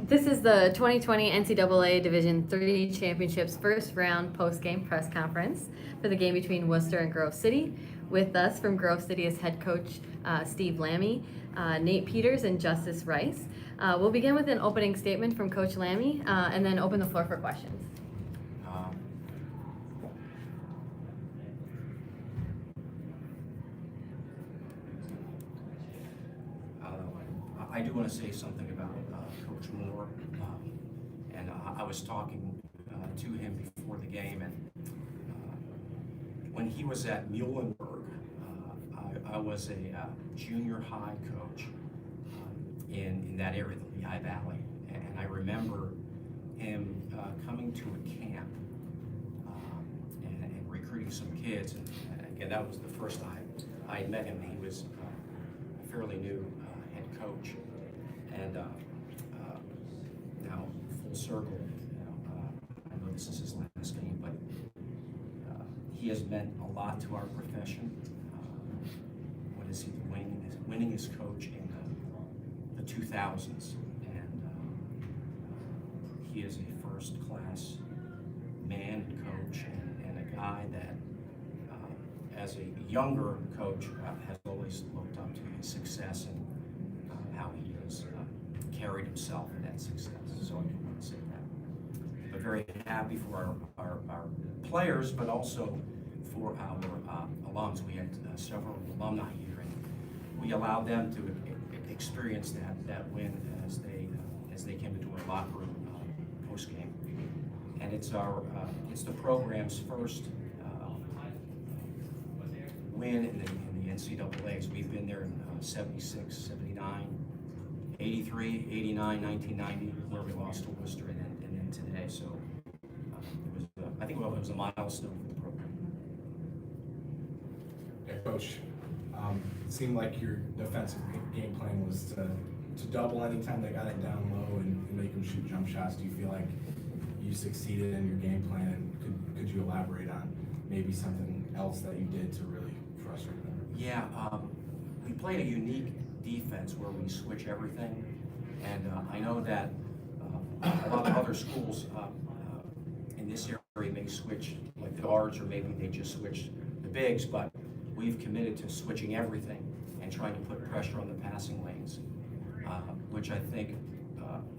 This is the 2020 NCAA Division III Championships first round post-game press conference for the game between Worcester and Grove City. With us from Grove City is head coach Steve Lammy, Nate Peters, and Justice Rice. We'll begin with an opening statement from Coach Lammy and then open the floor for questions. I do want to say something about Coach Moore, and I was talking to him before the game, and when he was at Muhlenberg, I was a junior high coach in that area, the Lehigh Valley, and I remember him coming to a camp and recruiting some kids, and again, that was the first time I had met him. He was a fairly new head coach, and now full circle, I know this is his last game, but he has meant a lot to our profession. What is he winning his coach in the 2000s, and he is a first-class man and coach, and a guy that, as a younger coach, has always looked up to his success and how he has carried himself in that success. So I do want to say that. But very happy for our players, but also for our alums. We had several alumni here, and we allowed them to experience that win as they came into our locker room post game. And it's the program's first win in the NCAAs. We've been there in 76, 79, 83, 89, 1990, where we lost to Worcester, and then today. So I think it was a milestone for the program. Yeah, Coach, it seemed like your defensive game plan was to double anytime they got it down low and make them shoot jump shots. Do you feel like you succeeded in your game plan? And could you elaborate on maybe something else that you did to really frustrate them? Yeah, we played a unique defense where we switch everything, and I know that a lot of other schools in this area may switch like the guards, or maybe they just switch the bigs, but we've committed to switching everything and trying to put pressure on the passing lanes, which I think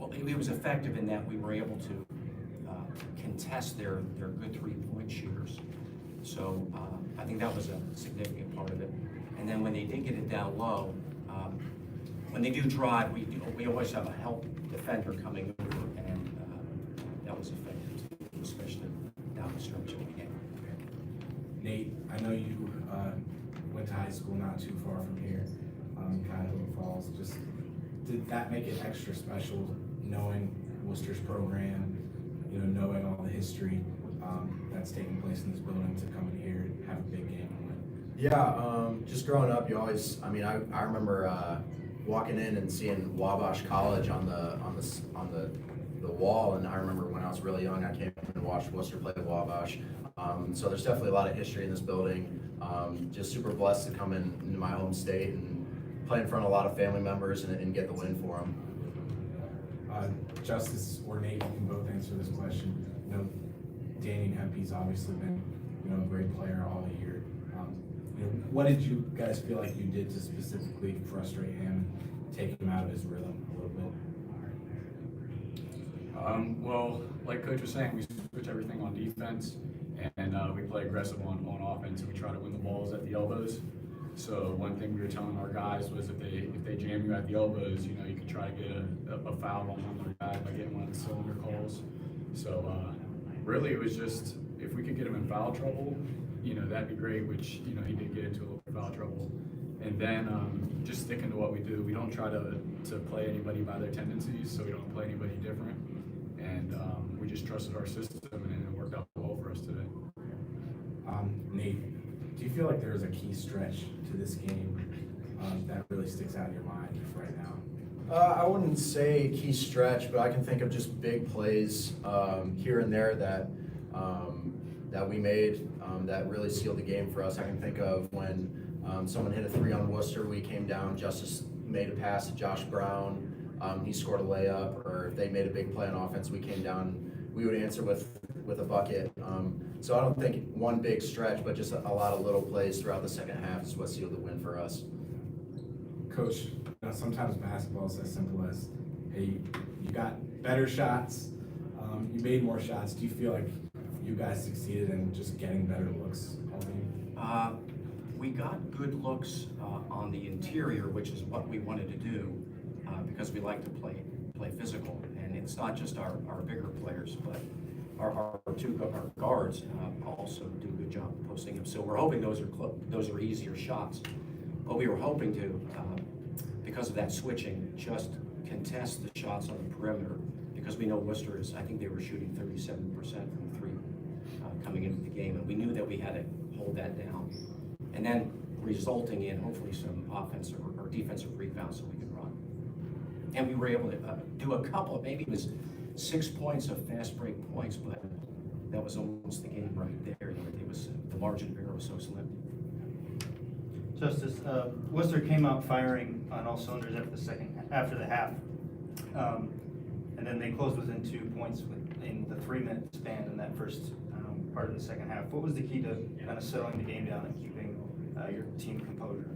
it was effective in that we were able to contest their good three-point shooters. So I think that was a significant part of it. And then when they did get it down low, when they do drive, we always have a help defender coming over, and that was effective too, especially down the stretch of the game. Nate, I know you went to high school not too far from here, Cuyahoga Falls. Just did that make it extra special, knowing Worcester's program, knowing all the history that's taking place in this building, to come in here and have a big game and win? Yeah, just growing up, I remember walking in and seeing Wabash College on the wall, and I remember when I was really young, I came and watched Worcester play Wabash. So there's definitely a lot of history in this building. Just super blessed to come into my home state and play in front of a lot of family members and get the win for them. Justice or Nate, you can both answer this question. Danny Hempy's obviously been a great player all year. What did you guys feel like you did to specifically frustrate him and take him out of his rhythm a little bit? Well, like Coach was saying, we switch everything on defense, and we play aggressive on offense, and we try to win the balls at the elbows. So one thing we were telling our guys was if they jam you at the elbows, you can try to get a foul on one of their guys by getting one of the cylinder calls. So really, it was just if we could get him in foul trouble, that'd be great. Which he did get into a little bit of foul trouble, and then just sticking to what we do. We don't try to play anybody by their tendencies, so we don't play anybody different, and we just trusted our system, and it worked out well for us today. Nate, do you feel like there was a key stretch to this game that really sticks out in your mind right now? I wouldn't say key stretch, but I can think of just big plays here and there that we made that really sealed the game for us. I can think of when someone hit a three on Worcester, we came down, Justice made a pass to Josh Brown, he scored a layup, or if they made a big play on offense, we came down, we would answer with a bucket. So I don't think one big stretch, but just a lot of little plays throughout the second half is what sealed the win for us. Coach, sometimes basketball is as simple as, hey, you got better shots, you made more shots. Do you feel like you guys succeeded in just getting better looks all game? We got good looks on the interior, which is what we wanted to do, because we like to play physical. And it's not just our bigger players, but our guards also do a good job posting them. So we're hoping those are easier shots. But we were hoping to, because of that switching, just contest the shots on the perimeter, because we know Worcester is, I think they were shooting 37% from three coming into the game, and we knew that we had to hold that down. And then resulting in hopefully some offensive or defensive rebounds so we could run. And we were able to do a couple, maybe it was 6 points of fast break points, but that was almost the game right there. It was, the margin of error was so slim. Justice, Worcester came out firing on all cylinders after the half. And then they closed within 2 points in the 3-minute span in that first part of the second half. What was the key to kind of settling the game down and keeping your team composure?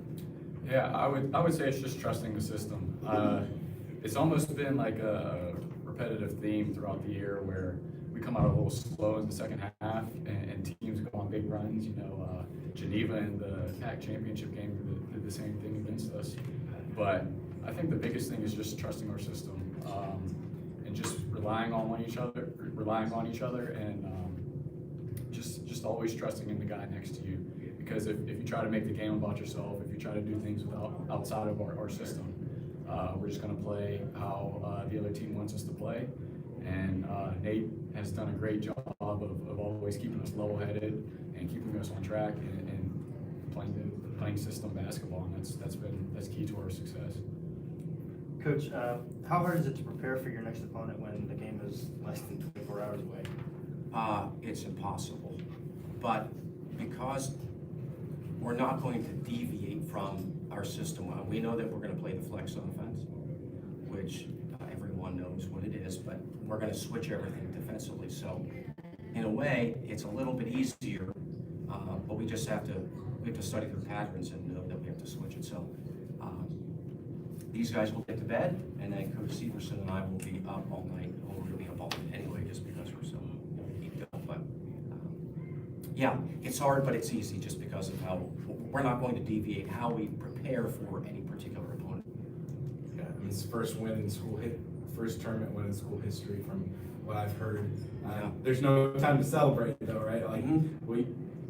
Yeah, I would say it's just trusting the system. It's almost been like a repetitive theme throughout the year where we come out a little slow in the second half and teams go on big runs. Geneva in the PAC championship game did the same thing against us. But I think the biggest thing is just trusting our system and just relying on each other, and just always trusting in the guy next to you. Because if you try to make the game about yourself, if you try to do things outside of our system, we're just going to play how the other team wants us to play. And Nate has done a great job of always keeping us level-headed and keeping us on track and playing system basketball, and that's key to our success. Coach, how hard is it to prepare for your next opponent when the game is less than 24 hours away? It's impossible, but because we're not going to deviate from our system, we know that we're going to play the flex offense, which everyone knows what it is, but we're going to switch everything defensively. So in a way, it's a little bit easier, but we have to study the patterns and know that we have to switch it. So these guys will get to bed, and then Coach Severson and I will be up all night. Well, we're going to be up all night anyway, just because we're so geeked up. But yeah, it's hard, but it's easy just because of how we're not going to deviate how we prepare for any particular opponent. Yeah, I mean, it's first tournament win in school history from what I've heard. There's no time to celebrate though, right? Like,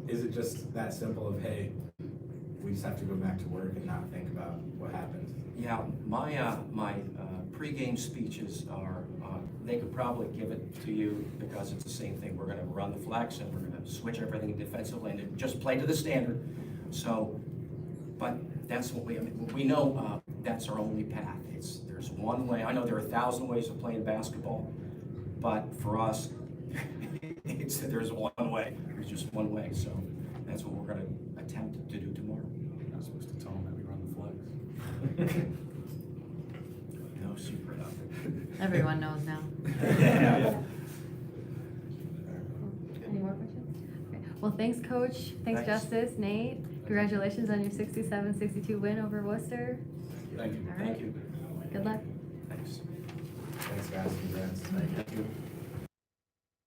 is it just that simple of, hey, we just have to go back to work and not think about what happened? Yeah, my pregame speeches are, they could probably give it to you because it's the same thing. We're going to run the flex and we're going to switch everything defensively and just play to the standard. So, but that's what we know that's our only path. There's one way. I know there are 1,000 ways of playing basketball, but for us, there's one way. There's just one way. So that's what we're going to attempt to do tomorrow. You're not supposed to tell them that we run the flex. No secret of it. Everyone knows now. Yeah. Any more questions? Okay. Well, thanks, Coach. Thanks, Thanks. Justice, Nate. Congratulations on your 67-62 win over Worcester. Thank you. All right. Thank you. Good luck. Thanks. Thanks, guys. Congrats. Thank you.